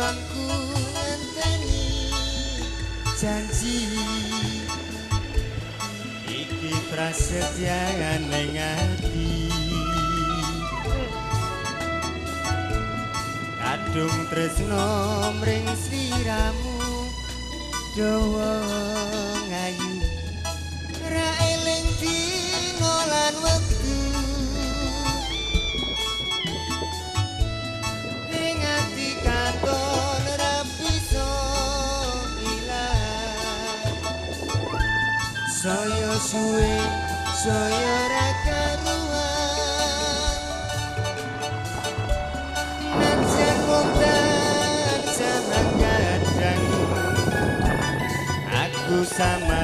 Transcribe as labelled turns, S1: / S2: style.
S1: Kongku ngenteni janji iki prasetyan ning ati kadung tresno mring sliramu dawa ngayu ra eling dina lan wektu ing ati katon ra bisa ilang saya suwe saya ra karuan najan wonten zaman kadang aku sama